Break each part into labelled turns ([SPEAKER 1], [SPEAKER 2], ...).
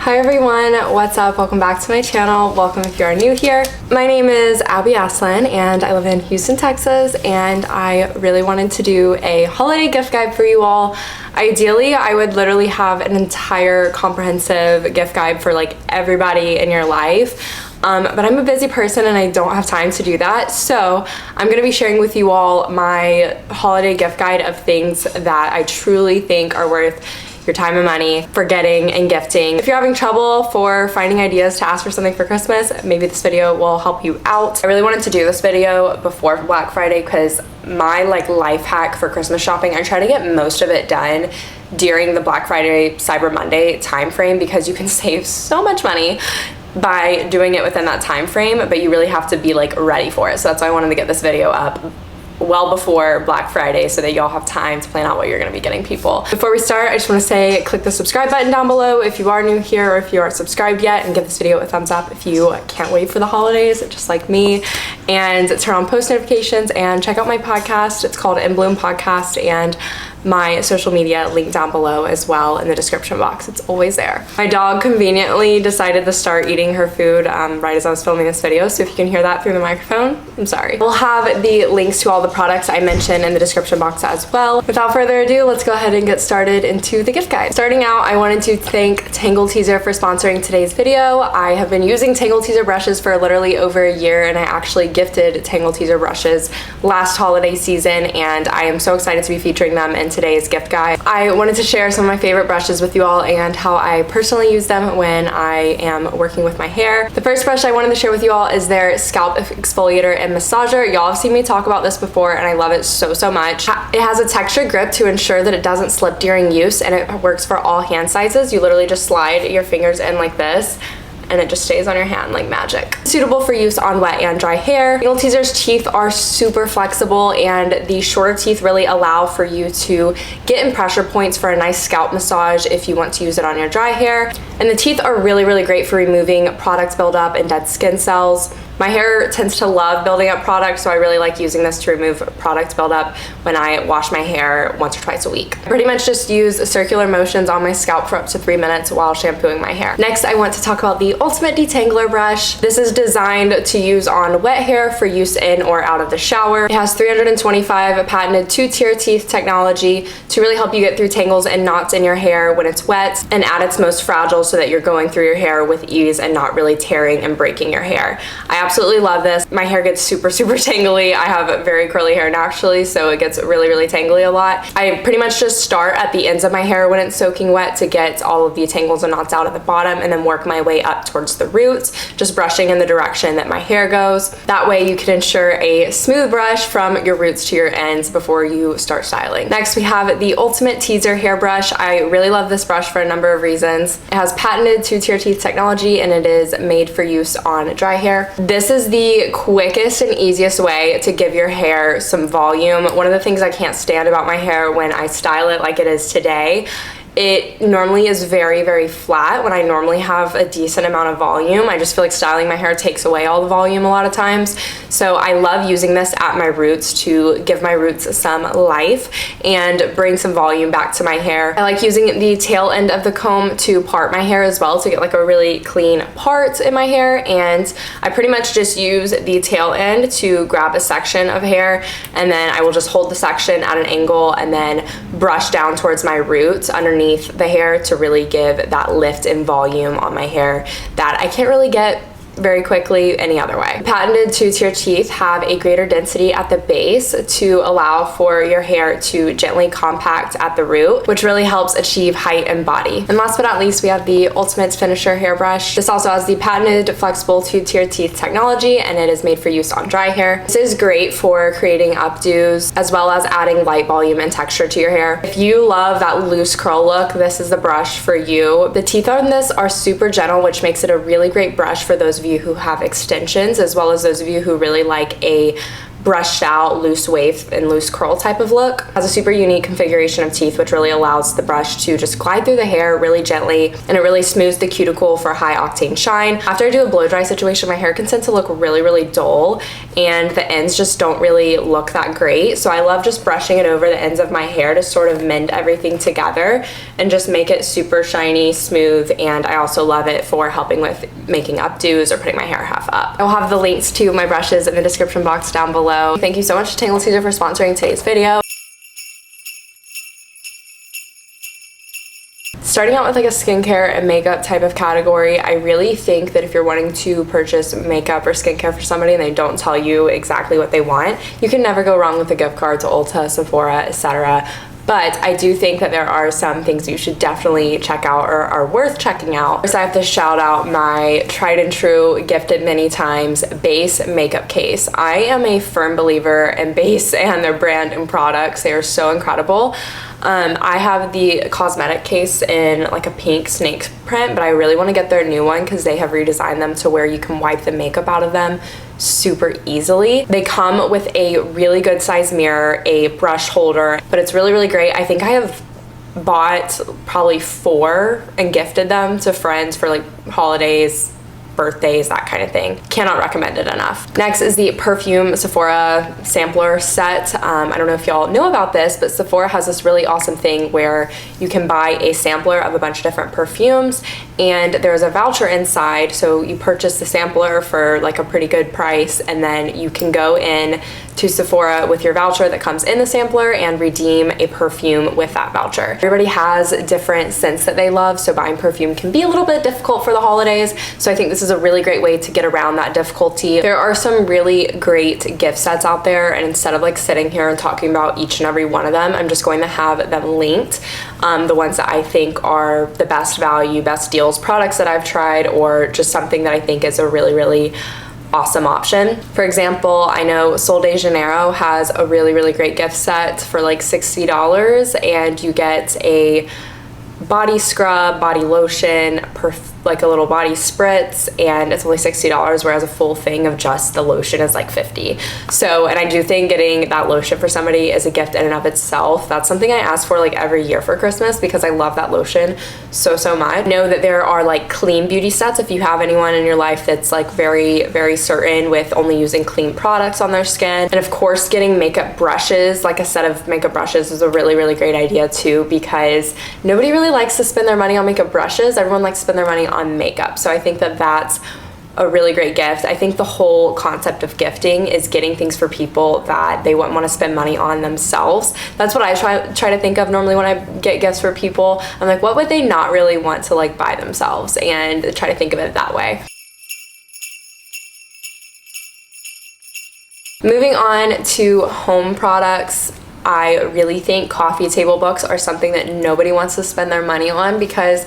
[SPEAKER 1] Hi everyone, what's up? Welcome back to my channel. Welcome if you are new here. My name is AAPI Asselin and I live in Houston, Texas, and I really wanted to do a holiday gift guide for you all. Ideally, I would literally have an entire comprehensive gift guide for like everybody in your life. But I'm a busy person and I don't have time to do that. So I'm gonna be sharing with you all my holiday gift guide of things that I truly think are worth your time and money for getting and gifting. If you're having trouble for finding ideas to ask for something for Christmas, maybe this video will help you out. I really wanted to do this video before Black Friday because my life hack for Christmas shopping, I try to get most of it done during the Black Friday, Cyber Monday time frame because you can save so much money by doing it within that time frame, but you really have to be ready for it. So that's why I wanted to get this video up well before Black Friday so that y'all have time to plan out what you're gonna be getting people. Before we start, I just wanna say click the subscribe button down below if you are new here or if you aren't subscribed yet, and give this video a thumbs up if you can't wait for the holidays, just like me, and turn on post notifications and check out my podcast. It's called In Bloom Podcast, and my social media link down below as well in the description box. It's always there. My dog conveniently decided to start eating her food right as I was filming this video, so if you can hear that through the microphone, I'm sorry. We'll have the links to all the products I mentioned in the description box as well. Without further ado, let's go ahead and get started into the gift guide. Starting out, I wanted to thank Tangle Teezer for sponsoring today's video. I have been using Tangle Teezer brushes for literally over a year, and I actually gifted Tangle Teezer brushes last holiday season, and I am so excited to be featuring them in today's gift guide. I wanted to share some of my favorite brushes with you all and how I personally use them when I am working with my hair. The first brush I wanted to share with you all is their scalp exfoliator and massager. Y'all have seen me talk about this before and I love it so much. It has a textured grip to ensure that it doesn't slip during use, and it works for all hand sizes. You literally just slide your fingers in like this and it just stays on your hand like magic. Suitable for use on wet and dry hair. Tangle Teezer's teeth are super flexible, and the shorter teeth really allow for you to get in pressure points for a nice scalp massage if you want to use it on your dry hair. And the teeth are really great for removing product buildup and dead skin cells. My hair tends to love building up product, so I really like using this to remove product buildup when I wash my hair once or twice a week. I pretty much just use circular motions on my scalp for up to 3 minutes while shampooing my hair. Next, I want to talk about the Ultimate Detangler brush. This is designed to use on wet hair for use in or out of the shower. It has 325 patented 2-tier teeth technology to really help you get through tangles and knots in your hair when it's wet, and at its most fragile so that you're going through your hair with ease and not really tearing and breaking your hair. I absolutely love this. My hair gets super tangly. I have very curly hair naturally, so it gets really tangly a lot. I pretty much just start at the ends of my hair when it's soaking wet to get all of the tangles and knots out at the bottom, and then work my way up towards the roots, just brushing in the direction that my hair goes. That way you can ensure a smooth brush from your roots to your ends before you start styling. Next, we have the Ultimate Teezer Hairbrush. I really love this brush for a number of reasons. It has patented 2-tier teeth technology, and it is made for use on dry hair. This is the quickest and easiest way to give your hair some volume. One of the things I can't stand about my hair when I style it like it is today, it normally is very flat when I normally have a decent amount of volume. I just feel like styling my hair takes away all the volume a lot of times. So I love using this at my roots to give my roots some life and bring some volume back to my hair. I like using the tail end of the comb to part my hair as well to get a really clean part in my hair, and I pretty much just use the tail end to grab a section of hair, and then I will just hold the section at an angle and then brush down towards my roots underneath the hair to really give that lift and volume on my hair that I can't really get very quickly any other way. Patented 2-tier teeth have a greater density at the base to allow for your hair to gently compact at the root, which really helps achieve height and body. And last but not least, we have the Ultimate Finisher Hairbrush. This also has the patented flexible 2-tier teeth technology, and it is made for use on dry hair. This is great for creating updos as well as adding light volume and texture to your hair. If you love that loose curl look, this is the brush for you. The teeth on this are super gentle, which makes it a really great brush for those of you who have extensions, as well as those of you who really like a brushed out, loose wave and loose curl type of look. It has a super unique configuration of teeth, which really allows the brush to just glide through the hair really gently, and it really smooths the cuticle for high octane shine. After I do a blow dry situation, my hair can tend to look really, really dull, and the ends just don't really look that great. So I love just brushing it over the ends of my hair to sort of mend everything together and just make it super shiny, smooth, and I also love it for helping with making updos or putting my hair half up. I'll have the links to my brushes in the description box down below. Thank you so much to Tangle Teezer for sponsoring today's video. Starting out with like a skincare and makeup type of category, I really think that if you're wanting to purchase makeup or skincare for somebody and they don't tell you exactly what they want, you can never go wrong with a gift card to Ulta, Sephora, etc. But I do think that there are some things you should definitely check out or are worth checking out. First, I have to shout out my tried and true, gifted many times, Base makeup case. I am a firm believer in Base and their brand and products. They are so incredible. I have the cosmetic case in like a pink snake print, but I really want to get their new one because they have redesigned them to where you can wipe the makeup out of them super easily. They come with a really good size mirror, a brush holder, but it's really, really great. I think I have bought probably 4 and gifted them to friends for like holidays, birthdays, that kind of thing. Cannot recommend it enough. Next is the perfume Sephora sampler set. I don't know if y'all know about this, but Sephora has this really awesome thing where you can buy a sampler of a bunch of different perfumes, and there's a voucher inside. So you purchase the sampler for like a pretty good price, and then you can go in to Sephora with your voucher that comes in the sampler and redeem a perfume with that voucher. Everybody has different scents that they love, so buying perfume can be a little bit difficult for the holidays. So I think this is a really great way to get around that difficulty. There are some really great gift sets out there, and instead of like sitting here and talking about each and every one of them, I'm just going to have them linked. The ones that I think are the best value, best deals, products that I've tried, or just something that I think is a really, really awesome option. For example, I know Sol de Janeiro has a really, really great gift set for like $60, and you get a body scrub, body lotion, like a little body spritz, and it's only $60, whereas a full thing of just the lotion is like $50. So, and I do think getting that lotion for somebody is a gift in and of itself. That's something I ask for like every year for Christmas because I love that lotion so, so much. I know that there are like clean beauty sets if you have anyone in your life that's like very, very certain with only using clean products on their skin. And of course, getting makeup brushes, like a set of makeup brushes, is a really, really great idea too, because nobody really likes to spend their money on makeup brushes. Everyone likes to spend their money on makeup. So I think that that's a really great gift. I think the whole concept of gifting is getting things for people that they wouldn't want to spend money on themselves. That's what I try to think of normally when I get gifts for people. I'm like, what would they not really want to like buy themselves, and try to think of it that way. Moving on to home products, I really think coffee table books are something that nobody wants to spend their money on, because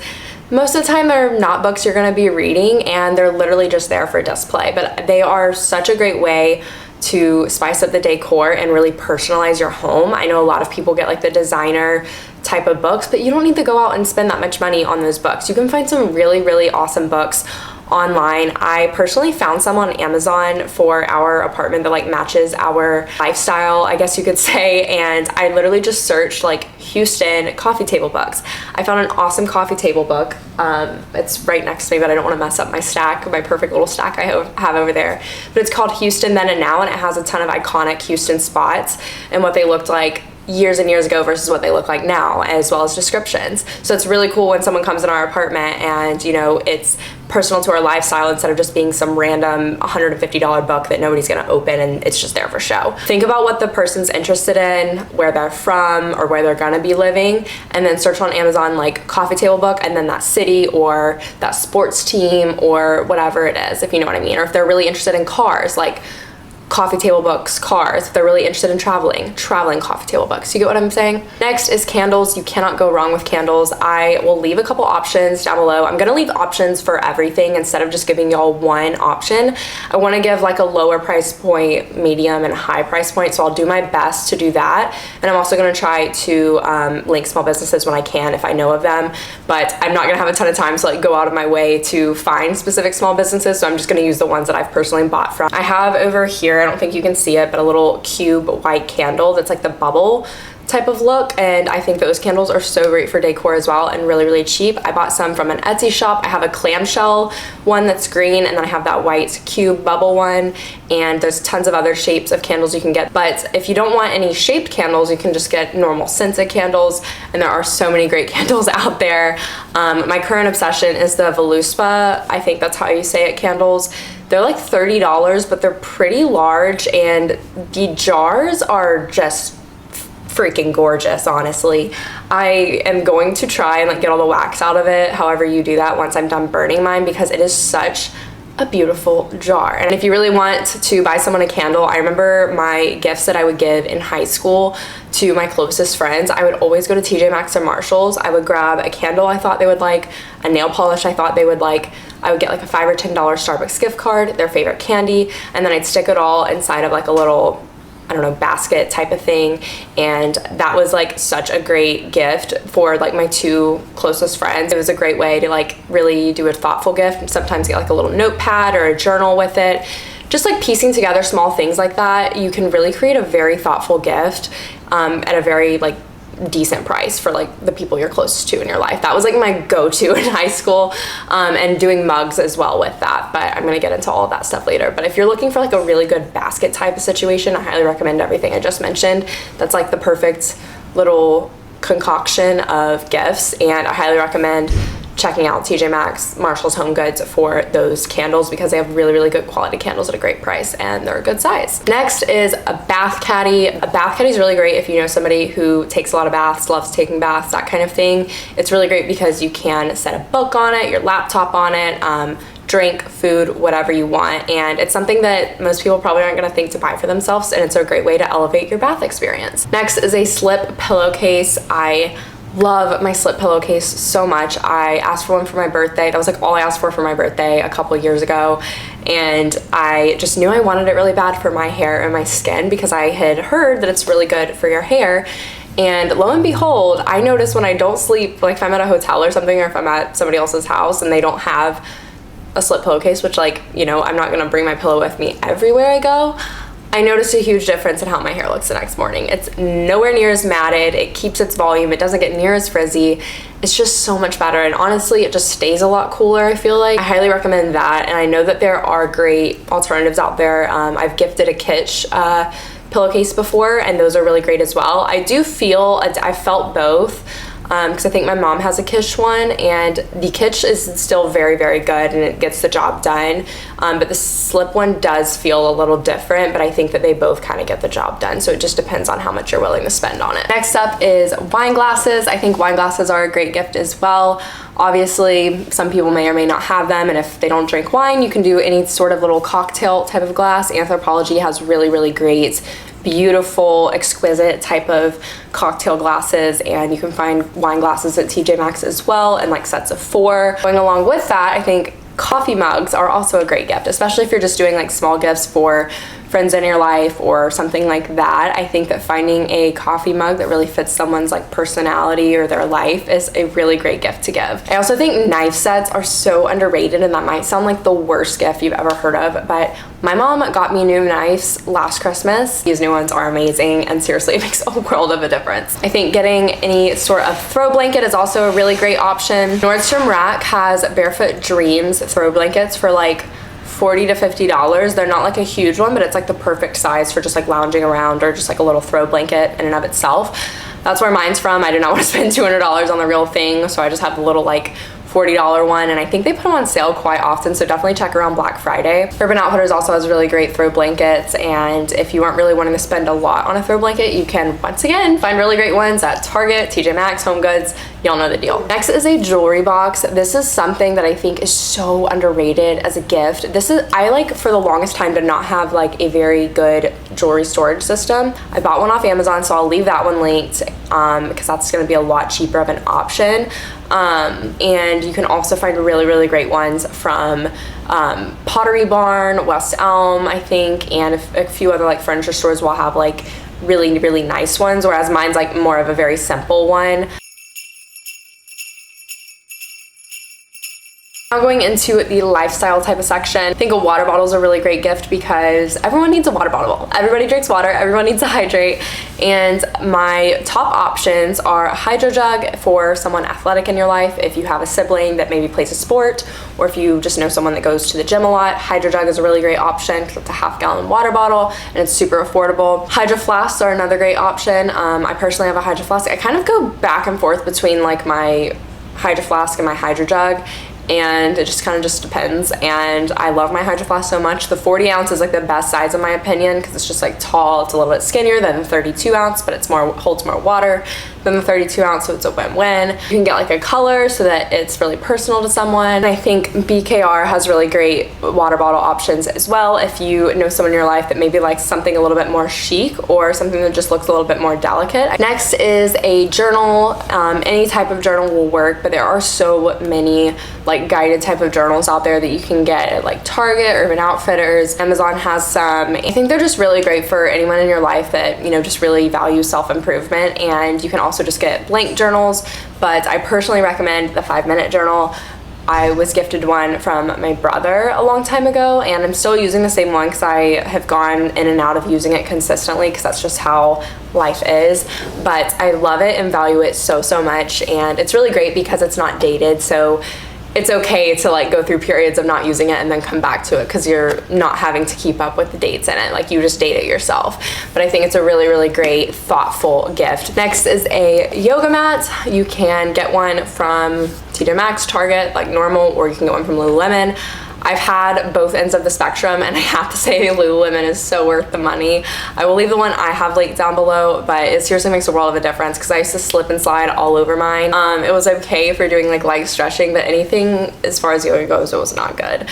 [SPEAKER 1] most of the time they're not books you're going to be reading, and they're literally just there for display. But they are such a great way to spice up the decor and really personalize your home. I know a lot of people get like the designer type of books, but you don't need to go out and spend that much money on those books. You can find some really, really awesome books online. I personally found some on Amazon for our apartment that like matches our lifestyle, I guess you could say, and I literally just searched like Houston coffee table books. I found an awesome coffee table book. It's right next to me, but I don't want to mess up my stack, my perfect little stack I have over there. But it's called Houston Then and Now, and it has a ton of iconic Houston spots and what they looked like years and years ago versus what they look like now, as well as descriptions. So it's really cool when someone comes in our apartment and, you know, it's personal to our lifestyle instead of just being some random $150 book that nobody's gonna open and it's just there for show. Think about what the person's interested in, where they're from, or where they're gonna be living, and then search on Amazon like coffee table book, and then that city or that sports team or whatever it is, if you know what I mean. Or if they're really interested in cars, like coffee table books, cars. If they're really interested in traveling coffee table books. You get what I'm saying? Next is candles. You cannot go wrong with candles. I will leave a couple options down below. I'm gonna leave options for everything instead of just giving y'all one option. I wanna give like a lower price point, medium, and high price point, so I'll do my best to do that. And I'm also gonna try to link small businesses when I can, if I know of them, but I'm not gonna have a ton of time to like go out of my way to find specific small businesses, so I'm just gonna use the ones that I've personally bought from. I have over here here, I don't think you can see it, but a little cube white candle that's like the bubble type of look, and I think those candles are so great for decor as well and really, really cheap. I bought some from an Etsy shop. I have a clamshell one that's green, and then I have that white cube bubble one, and there's tons of other shapes of candles you can get. But if you don't want any shaped candles, you can just get normal scented candles, and there are so many great candles out there. My current obsession is the Voluspa, I think that's how you say it, candles. They're like $30, but they're pretty large, and the jars are just freaking gorgeous, honestly. I am going to try and like get all the wax out of it, however you do that, once I'm done burning mine, because it is such a beautiful jar. And if you really want to buy someone a candle, I remember my gifts that I would give in high school to my closest friends. I would always go to TJ Maxx or Marshalls. I would grab a candle I thought they would like, a nail polish I thought they would like. I would get like a $5 or $10 Starbucks gift card, their favorite candy, and then I'd stick it all inside of like a little, I don't know, basket type of thing. And that was like such a great gift for like my two closest friends. It was a great way to like really do a thoughtful gift, and sometimes get like a little notepad or a journal with it. Just like piecing together small things like that, you can really create a very thoughtful gift at a very like decent price for like the people you're closest to in your life. That was like my go-to in high school, and doing mugs as well with that, but I'm gonna get into all of that stuff later. But if you're looking for like a really good basket type of situation, I highly recommend everything I just mentioned. That's like the perfect little concoction of gifts, and I highly recommend checking out TJ Maxx, Marshall's, Home Goods for those candles, because they have really, really good quality candles at a great price, and they're a good size. Next is a bath caddy. A bath caddy is really great if you know somebody who takes a lot of baths, loves taking baths, that kind of thing. It's really great because you can set a book on it, your laptop on it, drink, food, whatever you want, and it's something that most people probably aren't going to think to buy for themselves, and it's a great way to elevate your bath experience. Next is a slip pillowcase. I love my slip pillowcase so much. I asked for one for my birthday. That was like all I asked for my birthday a couple of years ago, and I just knew I wanted it really bad for my hair and my skin, because I had heard that it's really good for your hair. And lo and behold, I notice when I don't sleep, like if I'm at a hotel or something, or if I'm at somebody else's house and they don't have a slip pillowcase, which, like, you know, I'm not gonna bring my pillow with me everywhere I go, I noticed a huge difference in how my hair looks the next morning. It's nowhere near as matted, it keeps its volume, it doesn't get near as frizzy. It's just so much better, and honestly, it just stays a lot cooler, I feel like. I highly recommend that, and I know that there are great alternatives out there. I've gifted a Kitsch pillowcase before, and those are really great as well. I do feel, I felt both, because I think my mom has a Kitsch one, and the Kitsch is still very, very good, and it gets the job done, but the slip one does feel a little different, but I think that they both kind of get the job done, so it just depends on how much you're willing to spend on it. Next up is wine glasses. I think wine glasses are a great gift as well. Obviously, some people may or may not have them, and if they don't drink wine, you can do any sort of little cocktail type of glass. Anthropologie has really, really great, beautiful, exquisite type of cocktail glasses, and you can find wine glasses at TJ Maxx as well, and like sets of 4. Going along with that, I think coffee mugs are also a great gift, especially if you're just doing like small gifts for friends in your life or something like that. I think that finding a coffee mug that really fits someone's like personality or their life is a really great gift to give. I also think knife sets are so underrated, and that might sound like the worst gift you've ever heard of, but my mom got me new knives last Christmas. These new ones are amazing, and seriously, it makes a world of a difference. I think getting any sort of throw blanket is also a really great option. Nordstrom Rack has Barefoot Dreams throw blankets for like $40 to $50. They're not like a huge one, but it's like the perfect size for just like lounging around, or just like a little throw blanket in and of itself. That's where mine's from. I did not want to spend $200 on the real thing, so I just have the little like $40 one, and I think they put them on sale quite often, so definitely check around Black Friday. Urban Outfitters also has really great throw blankets, and if you aren't really wanting to spend a lot on a throw blanket, you can once again find really great ones at Target, TJ Maxx, Home Goods. Y'all know the deal. Next is a jewelry box. This is something that I think is so underrated as a gift. I like for the longest time did not have like a very good jewelry storage system. I bought one off Amazon, so I'll leave that one linked, because that's going to be a lot cheaper of an option. And you can also find really, really great ones from Pottery Barn, West Elm, I think, and a few other like furniture stores will have like really, really nice ones, whereas mine's like more of a very simple one. Next up is a ring. This is something that I think is so underrated as a gift. I like for the longest time did not have like a very good jewelry storage system. I bought one off Amazon, so I'll leave that one linked, because that's going to be a lot cheaper of an option. And you can also find really, really great ones from Pottery Barn, West Elm, I think, and a few other like furniture stores will have like really, really nice ones, whereas mine's like more of a very simple one. Now going into the lifestyle type of section, I think a water bottle is a really great gift because everyone needs a water bottle. Everybody drinks water, everyone needs to hydrate, and my top options are a hydro jug for someone athletic in your life. If you have a sibling that maybe plays a sport, or if you just know someone that goes to the gym a lot, hydro jug is a really great option because it's a half-gallon water bottle and it's super affordable. Hydro flasks are another great option. I personally have a hydro flask. I kind of go back and forth between like my hydro flask and my hydro jug, and it just kind of just depends. And I love my hydro flask so much. The 40 ounce is like the best size in my opinion because it's just like tall. It's a little bit skinnier than the 32 ounce, but it's more, holds more water than the 32 ounce, so it's a win-win. You can get like a color so that it's really personal to someone. I think BKR has really great water bottle options as well if you know someone in your life that maybe likes something a little bit more chic or something that just looks a little bit more delicate. Next is a journal. Any type of journal will work, but there are so many like guided type of journals out there that you can get at like Target, Urban Outfitters. Amazon has some. I think they're just really great for anyone in your life that, you know, just really values self-improvement. And you can also just get blank journals, but I personally recommend the 5-minute journal. I was gifted one from my brother a long time ago, and I'm still using the same one because I have gone in and out of using it consistently because that's just how life is. But I love it and value it so much, and it's really great because it's not dated, so it's okay to like go through periods of not using it and then come back to it because you're not having to keep up with the dates in it. Like you just date it yourself. But I think it's a really great, thoughtful gift. Next is a yoga mat. You can get one from TJ Maxx, Target, like normal, or you can get one from Lululemon. I've had both ends of the spectrum, and I have to say Lululemon is so worth the money. I will leave the one I have linked down below, but it seriously makes a world of a difference because I used to slip and slide all over mine. It was okay for doing like light stretching, but anything as far as yoga goes, it was not good.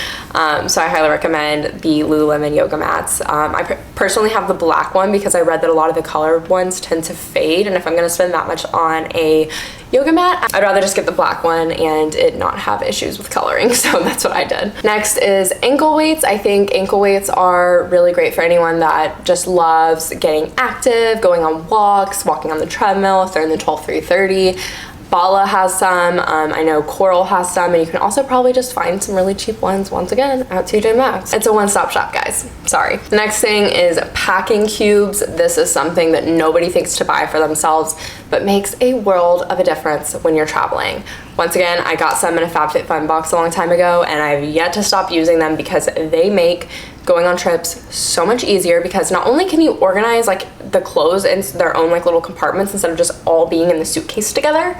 [SPEAKER 1] So I highly recommend the Lululemon yoga mats. I personally have the black one because I read that a lot of the colored ones tend to fade, and if I'm going to spend that much on a yoga mat, I'd rather just get the black one and it not have issues with coloring, so that's what I did. Next is ankle weights. I think ankle weights are really great for anyone that just loves getting active, going on walks, walking on the treadmill if they're in the 12-3-30. Bala has some, I know Coral has some, and you can also probably just find some really cheap ones once again at TJ Maxx. It's a one-stop shop, guys. Sorry. The next thing is packing cubes. This is something that nobody thinks to buy for themselves, but makes a world of a difference when you're traveling. Once again, I got some in a FabFitFun box a long time ago, and I've yet to stop using them because they make going on trips so much easier because not only can you organize like the clothes in their own like little compartments instead of just all being in the suitcase together,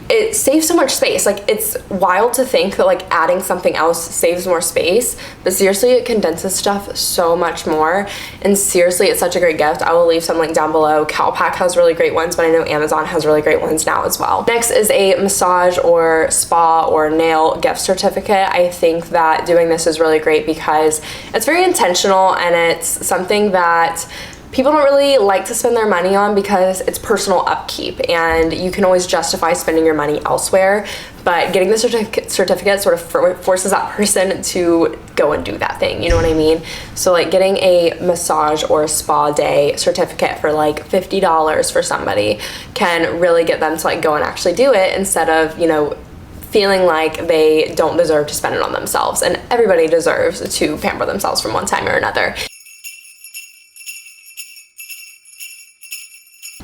[SPEAKER 1] it saves so much space. Like it's wild to think that like adding something else saves more space, but seriously it condenses stuff so much more, and seriously it's such a great gift. I will leave some link down below. Calpac has really great ones, but I know Amazon has really great ones now as well. Next is a massage or spa or nail gift certificate. I think that doing this is really great because it's very intentional and it's something that people don't really like to spend their money on because it's personal upkeep and you can always justify spending your money elsewhere, but getting the certificate sort of forces that person to go and do that thing, you know what I mean? So like getting a massage or a spa day certificate for like $50 for somebody can really get them to like go and actually do it instead of, you know, feeling like they don't deserve to spend it on themselves. And everybody deserves to pamper themselves from one time or another.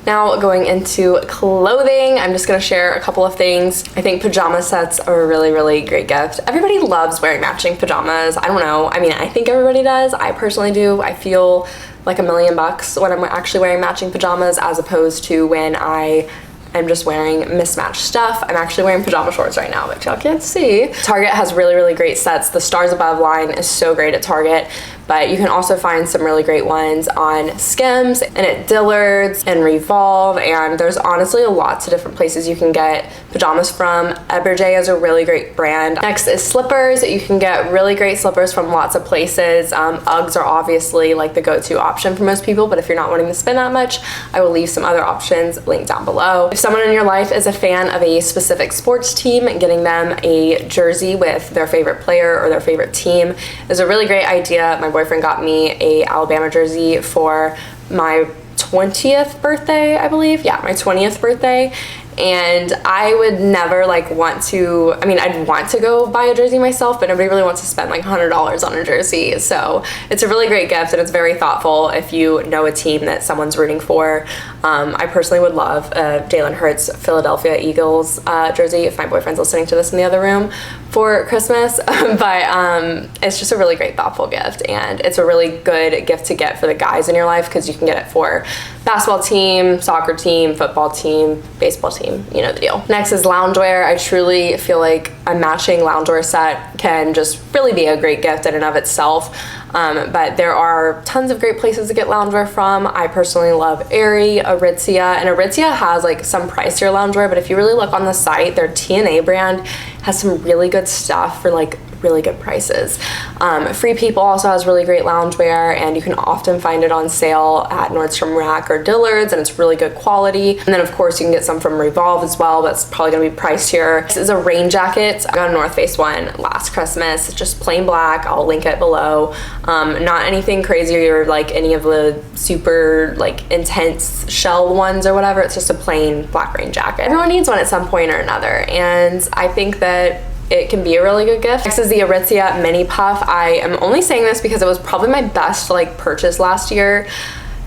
[SPEAKER 1] Now going into clothing, I'm just gonna share a couple of things. I think pajama sets are a really great gift. Everybody loves wearing matching pajamas. I don't know, I mean, I think everybody does. I personally do. I feel like $1,000,000 when I'm actually wearing matching pajamas as opposed to when I'm just wearing mismatched stuff. I'm actually wearing pajama shorts right now, but y'all can't see. Target has really great sets. The Stars Above line is so great at Target, but you can also find some really great ones on Skims and at Dillard's and Revolve, and there's honestly lots of different places you can get pajamas from. Eberjay is a really great brand. Next is slippers. You can get really great slippers from lots of places. Uggs are obviously like the go-to option for most people, but if you're not wanting to spend that much, I will leave some other options linked down below. If someone in your life is a fan of a specific sports team, getting them a jersey with their favorite player or their favorite team is a really great idea. My boyfriend got me a Alabama jersey for my 20th birthday, I believe. Yeah, my 20th birthday. and I would never like want to, I mean, I'd want to go buy a jersey myself, but nobody really wants to spend like $100 on a jersey. So it's a really great gift, and it's very thoughtful if you know a team that someone's rooting for. I personally would love a Jalen Hurts Philadelphia Eagles jersey if my boyfriend's listening to this in the other room for Christmas. But it's just a really great thoughtful gift, and it's a really good gift to get for the guys in your life because you can get it for basketball team, soccer team, football team, baseball team, you know the deal. Next is loungewear. I truly feel like a matching loungewear set can just really be a great gift in and of itself. But there are tons of great places to get loungewear from. I personally love Aerie, Aritzia, and Aritzia has like some pricier loungewear, but if you really look on the site, their TNA brand has some really good stuff for like really good prices. Free People also has really great loungewear, and you can often find it on sale at Nordstrom Rack or Dillard's, and it's really good quality. And then of course you can get some from Revolve as well, but it's probably gonna be pricier. This is a rain jacket. I got a North Face one last Christmas. It's just plain black. I'll link it below. Not anything crazy or like any of the super like intense shell ones or whatever. It's just a plain black rain jacket. Everyone needs one at some point or another, and I think that it can be a really good gift. Next is the Aritzia Mini Puff. I am only saying this because it was probably my best like purchase last year.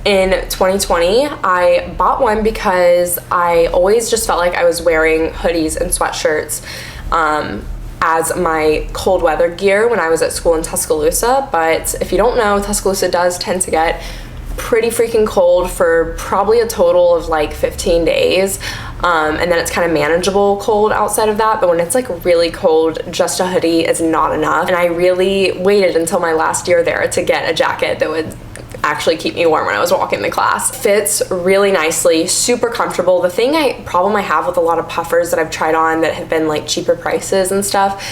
[SPEAKER 1] In 2020, I bought one because I always just felt like I was wearing hoodies and sweatshirts as my cold weather gear when I was at school in Tuscaloosa. But if you don't know, Tuscaloosa does tend to get pretty freaking cold for probably a total of like 15 days. And then it's kind of manageable cold outside of that, but when it's like really cold, just a hoodie is not enough. And I really waited until my last year there to get a jacket that would actually keep me warm when I was walking to class. Fits really nicely, super comfortable. The problem I have with a lot of puffers that I've tried on that have been like cheaper prices and stuff,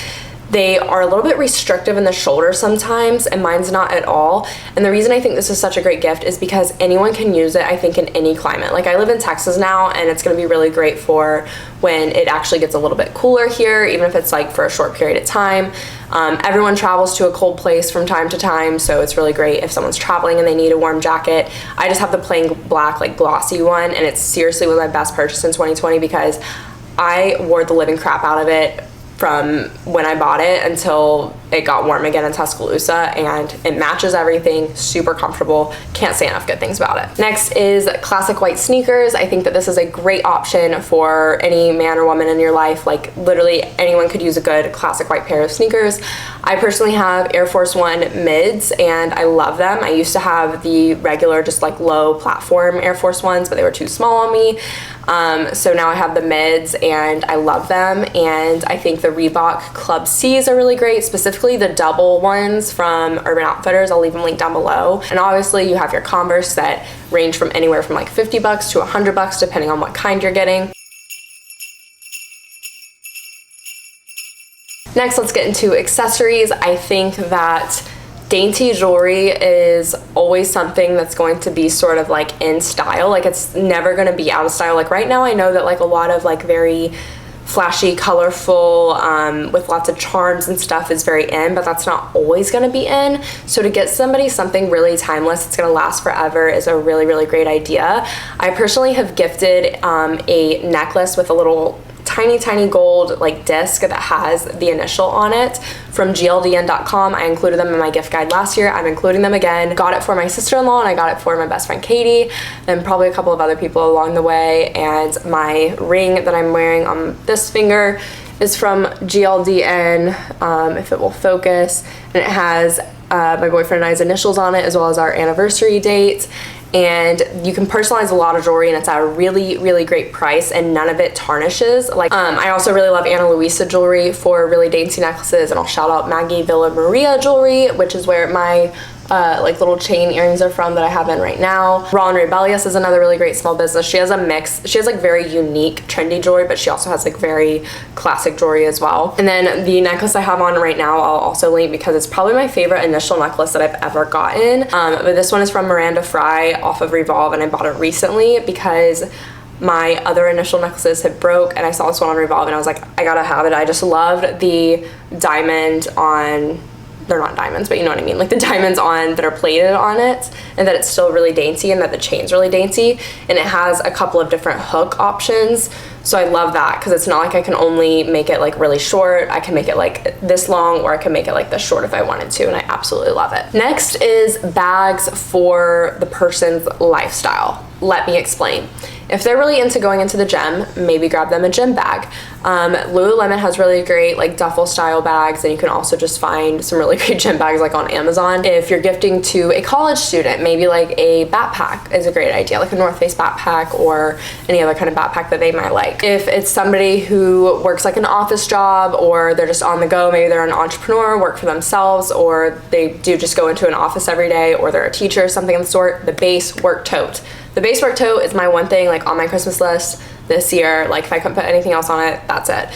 [SPEAKER 1] they are a little bit restrictive in the shoulder sometimes, and mine's not at all. And the reason I think this is such a great gift is because anyone can use it, I think, in any climate. Like I live in Texas now, and it's gonna be really great for when it actually gets a little bit cooler here, even if it's like for a short period of time. Everyone travels to a cold place from time to time, so it's really great if someone's traveling and they need a warm jacket. I just have the plain black, like glossy one, and it seriously was my best purchase in 2020 because I wore the living crap out of it from when I bought it until it got warm again in Tuscaloosa, and it matches everything, super comfortable. Can't say enough good things about it. Next is classic white sneakers. I think that this is a great option for any man or woman in your life. Like literally anyone could use a good classic white pair of sneakers. I personally have Air Force One mids, and I love them. I used to have the regular, just like low platform Air Force Ones, but they were too small on me. So now I have the mids, and I love them. And I think the Reebok Club C's are really great, specifically the double ones from Urban Outfitters. I'll leave them linked down below. And obviously you have your Converse that range from anywhere from like $50 to $100 depending on what kind you're getting. Next, let's get into accessories. I think that dainty jewelry is always something that's going to be sort of like in style. Like it's never going to be out of style. Like right now I know that like a lot of like very flashy, colorful, with lots of charms and stuff is very in, but that's not always going to be in. So to get somebody something really timeless that's going to last forever is a really, really great idea. I personally have gifted a necklace with a little tiny gold like disc that has the initial on it from gldn.com. I included them in my gift guide last year. I'm including them again. Got it for my sister-in-law, and I got it for my best friend Katie, and probably a couple of other people along the way. And my ring that I'm wearing on this finger is from GLDN, if it will focus, and it has my boyfriend and I's initials on it, as well as our anniversary date. And you can personalize a lot of jewelry, and it's at a really, really great price, and none of it tarnishes. Like, I also really love Ana Luisa jewelry for really dainty necklaces, and I'll shout out Maggie Villa Maria jewelry, which is where my like little chain earrings are from that I have in right now. Raw and Rebellious is another really great small business. She has a mix. She has like very unique trendy jewelry, but she also has like very classic jewelry as well. And then the necklace I have on right now I'll also link because it's probably my favorite initial necklace that I've ever gotten. But this one is from Miranda Fry off of Revolve, and I bought it recently because my other initial necklaces had broke, and I saw this one on Revolve and I was like, I gotta have it. I just loved the diamond on they're not diamonds, but you know what I mean, like the diamonds on that are plated on it, and that it's still really dainty and that the chain's really dainty, and it has a couple of different hook options. So I love that because it's not like I can only make it like really short. I can make it like this long, or I can make it like this short if I wanted to, and I absolutely love it. Next is bags for the person's lifestyle. Let me explain. If they're really into going into the gym, maybe grab them a gym bag. Lululemon has really great like duffel style bags, and you can also just find some really great gym bags like on Amazon. If you're gifting to a college student, maybe like a backpack is a great idea, like a North Face backpack or any other kind of backpack that they might like. If it's somebody who works like an office job, or they're just on the go, maybe they're an entrepreneur, work for themselves, or they do just go into an office every day, or they're a teacher, something of the sort, the base work tote. The base work tote is my one thing like on my Christmas list this year. Like if I couldn't put anything else on it, that's it.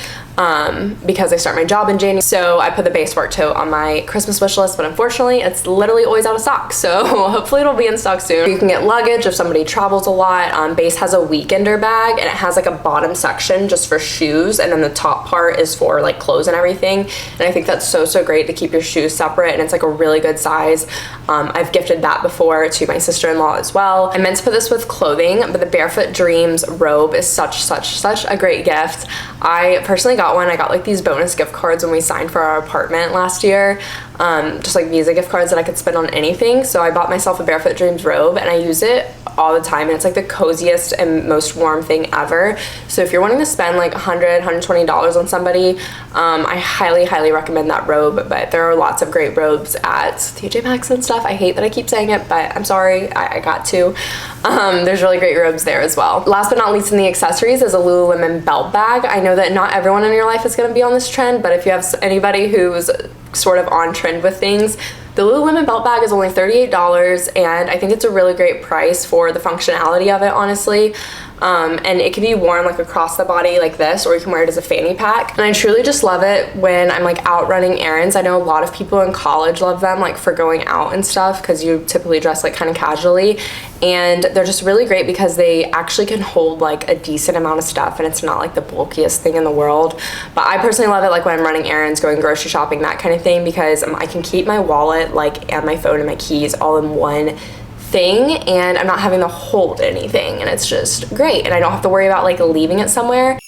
[SPEAKER 1] Because I start my job in January, so I put the base work tote on my Christmas wish list, but unfortunately it's literally always out of stock, so hopefully it'll be in stock soon. You can get luggage if somebody travels a lot. Base has a weekender bag, and it has like a bottom section just for shoes, and then the top part is for like clothes and everything, and I think that's so great to keep your shoes separate, and it's like a really good size. I've gifted that before to my sister-in-law as well. I meant to put this with clothing, but the Barefoot Dreams robe is such a great gift. I personally got one. I got like these bonus gift cards when we signed for our apartment last year, just like Visa gift cards that I could spend on anything. So I bought myself a Barefoot Dreams robe, and I use it all the time, and it's like the coziest and most warm thing ever. So if you're wanting to spend like $100, $120 on somebody, I highly recommend that robe. But there are lots of great robes at TJ Maxx and stuff. I hate that I keep saying it, but I'm sorry, I got to. There's really great robes there as well. Last but not least in the accessories is a Lululemon belt bag. I know that not everyone in your life is going to be on this trend, but if you have anybody who's sort of on trend with things, the Lululemon belt bag is only $38, and I think it's a really great price for the functionality of it, honestly. And it can be worn like across the body like this, or you can wear it as a fanny pack. And I truly just love it when I'm like out running errands. I know a lot of people in college love them like for going out and stuff, because you typically dress like kind of casually, and they're just really great because they actually can hold like a decent amount of stuff, and it's not like the bulkiest thing in the world. But I personally love it like when I'm running errands, going grocery shopping, that kind of thing, because I can keep my wallet like and my phone and my keys all in one thing, and I'm not having to hold anything, and it's just great, and I don't have to worry about like leaving it somewhere.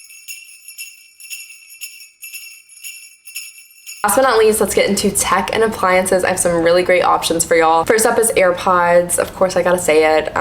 [SPEAKER 1] Last but not least, let's get into tech and appliances. I have some really great options for y'all. First up is AirPods. Of course, I gotta say it.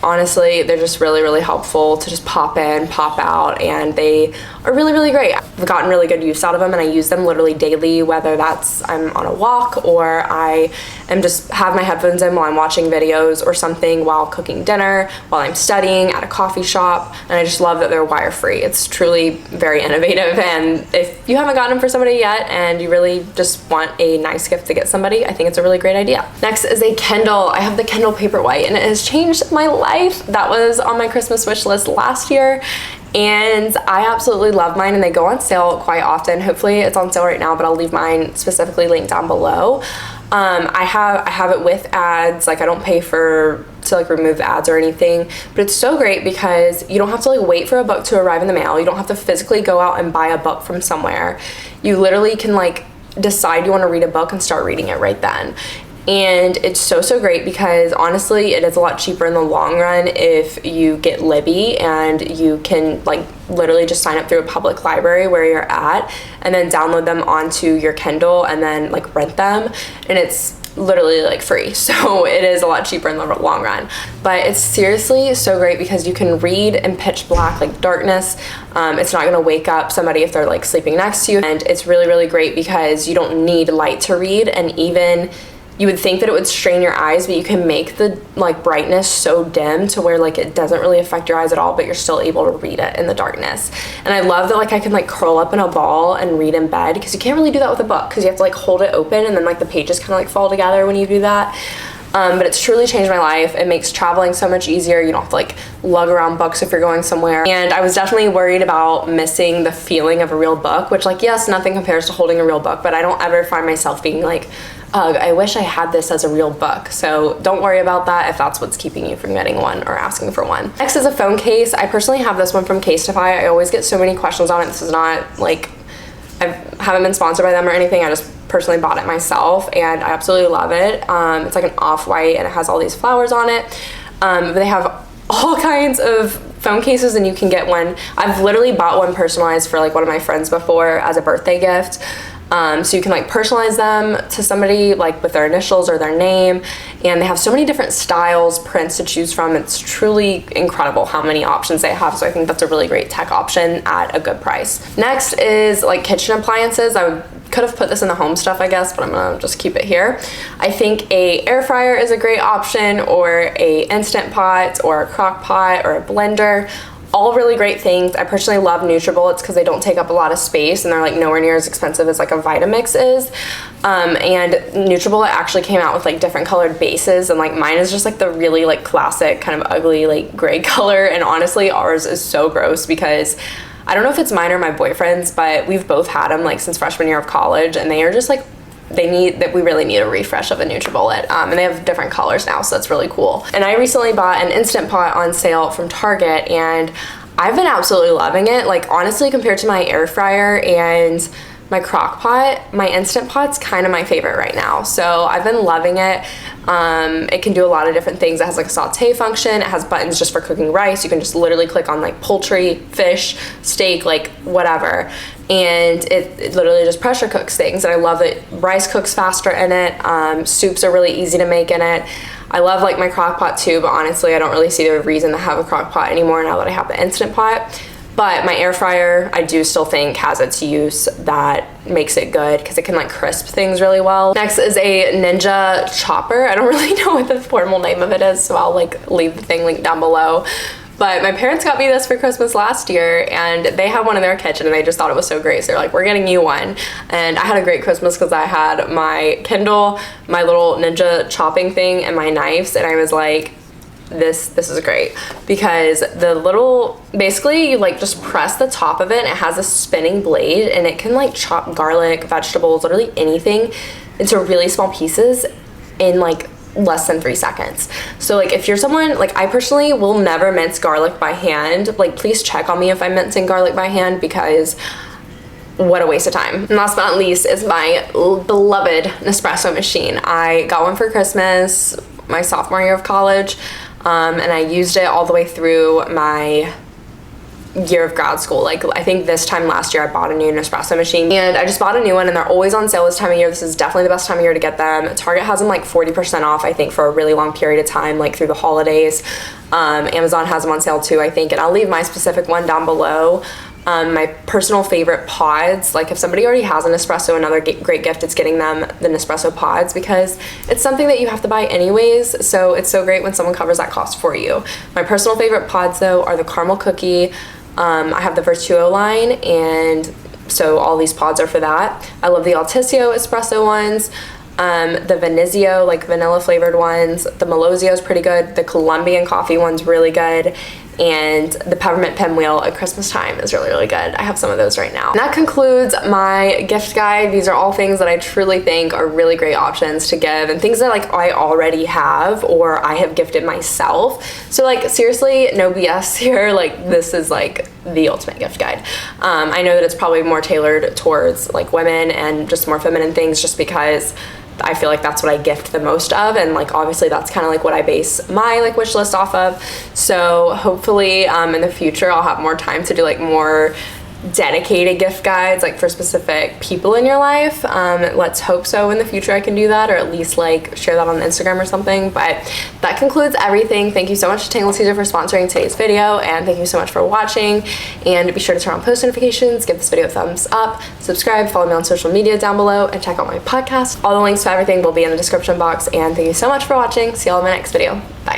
[SPEAKER 1] Honestly, they're just really helpful to just pop in, pop out, and they are really great. I've gotten really good use out of them, and I use them literally daily, whether that's I'm on a walk or I am just have my headphones in while I'm watching videos or something, while cooking dinner, while I'm studying at a coffee shop, and I just love that they're wire-free. It's truly very innovative, and if you haven't gotten them for somebody yet and you really just want a nice gift to get somebody, I think it's a really great idea. Next is a Kindle. I have the Kindle Paperwhite, and it has changed my life. That was on my Christmas wish list last year, and I absolutely love mine, and they go on sale quite often. Hopefully it's on sale right now, but I'll leave mine specifically linked down below. I have it with ads. Like I don't pay to like remove ads or anything, but it's so great because you don't have to like wait for a book to arrive in the mail. You don't have to physically go out and buy a book from somewhere. You literally can like decide you want to read a book and start reading it right then. And it's so great because honestly it is a lot cheaper in the long run if you get Libby, and you can like literally just sign up through a public library where you're at and then download them onto your Kindle and then like rent them, and it's literally like free. So it is a lot cheaper in the long run, but it's seriously so great because you can read in pitch black, like darkness. It's not gonna wake up somebody if they're like sleeping next to you, and it's really great because you don't need light to read. And even you would think that it would strain your eyes, but you can make the like brightness so dim to where like it doesn't really affect your eyes at all, but you're still able to read it in the darkness. And I love that like I can like curl up in a ball and read in bed, because you can't really do that with a book because you have to like hold it open, and then like the pages kind of like fall together when you do that. But it's truly changed my life. It makes traveling so much easier. You don't have to like lug around books if you're going somewhere. And I was definitely worried about missing the feeling of a real book, which like, yes, nothing compares to holding a real book, but I don't ever find myself being like, ugh, I wish I had this as a real book. So don't worry about that if that's what's keeping you from getting one or asking for one. Next is a phone case. I personally have this one from Casetify. I always get so many questions on it. This is not like, I haven't been sponsored by them or anything. I just personally bought it myself and I absolutely love it. It's like an off-white and it has all these flowers on it. But they have all kinds of phone cases and you can get one. I've literally bought one personalized for like one of my friends before as a birthday gift. So you can like personalize them to somebody like with their initials or their name, and they have so many different styles, prints to choose from. It's truly incredible how many options they have, so I think that's a really great tech option at a good price. Next is like kitchen appliances. Could have put this in the home stuff, I guess, but I'm gonna just keep it here. I think a air fryer is a great option, or a instant pot, or a crock pot, or a blender. All really great things. I personally love NutriBullets because they don't take up a lot of space and they're like nowhere near as expensive as like a Vitamix is. And NutriBullet actually came out with like different colored bases, and like mine is just like the really like classic kind of ugly like gray color, and honestly ours is so gross because I don't know if it's mine or my boyfriend's, but we've both had them like since freshman year of college, and they are just like, we really need a refresh of a NutriBullet, and they have different colors now, so that's really cool. And I recently bought an Instant Pot on sale from Target, and I've been absolutely loving it. Like honestly, compared to my air fryer and my crock pot, my Instant Pot's kind of my favorite right now. So I've been loving it. It can do a lot of different things. It has like a saute function. It has buttons just for cooking rice. You can just literally click on like poultry, fish, steak, like whatever. And it literally just pressure cooks things. And I love that rice cooks faster in it. Soups are really easy to make in it. I love like my crock pot too, but honestly, I don't really see the reason to have a crock pot anymore now that I have the Instant Pot. But my air fryer, I do still think has its use that makes it good because it can like crisp things really well. Next is a Ninja chopper. I don't really know what the formal name of it is, so I'll like leave the thing linked down below. But my parents got me this for Christmas last year, and they have one in their kitchen and they just thought it was so great. So they're like, we're getting you one. And I had a great Christmas because I had my Kindle, my little Ninja chopping thing, and my knives, and I was like, this is great because the little, basically you like just press the top of it and it has a spinning blade and it can like chop garlic, vegetables, literally anything into really small pieces in like less than 3 seconds. So like if you're someone, like I personally will never mince garlic by hand. Like please check on me if I'm mincing garlic by hand because what a waste of time. And last but not least is my beloved Nespresso machine. I got one for Christmas my sophomore year of college. And I used it all the way through my year of grad school. Like I think this time last year I bought a new Nespresso machine, and I just bought a new one, and they're always on sale this time of year. This is definitely the best time of year to get them. Target has them like 40% off, I think, for a really long period of time, like through the holidays. Amazon has them on sale too, I think, and I'll leave my specific one down below. My personal favorite pods, like if somebody already has an Nespresso, another great gift, it's getting them the Nespresso pods because it's something that you have to buy anyways, so it's so great when someone covers that cost for you. My personal favorite pods though are the caramel cookie. I have the Virtuo line, and so all these pods are for that. I love the Altisio espresso ones. The Venizio, like vanilla flavored ones. The Melozio is pretty good. The Colombian coffee one's really good. And the peppermint pinwheel at Christmas time is really, really good. I have some of those right now. And that concludes my gift guide. These are all things that I truly think are really great options to give, and things that like I already have or I have gifted myself. So like seriously, no BS here. Like this is like the ultimate gift guide. I know that it's probably more tailored towards like women and just more feminine things, just because I feel like that's what I gift the most of, and like obviously that's kind of like what I base my like wish list off of. So hopefully in the future I'll have more time to do like more dedicated gift guides like for specific people in your life. Let's hope so in the future I can do that, or at least like share that on Instagram or something. But that concludes everything. Thank you so much to Tangle Teezer for sponsoring today's video, and thank you so much for watching. And be sure to turn on post notifications, give this video a thumbs up, subscribe, follow me on social media down below, and check out my podcast. All the links to everything will be in the description box. And thank you so much for watching. See you all in my next video. Bye.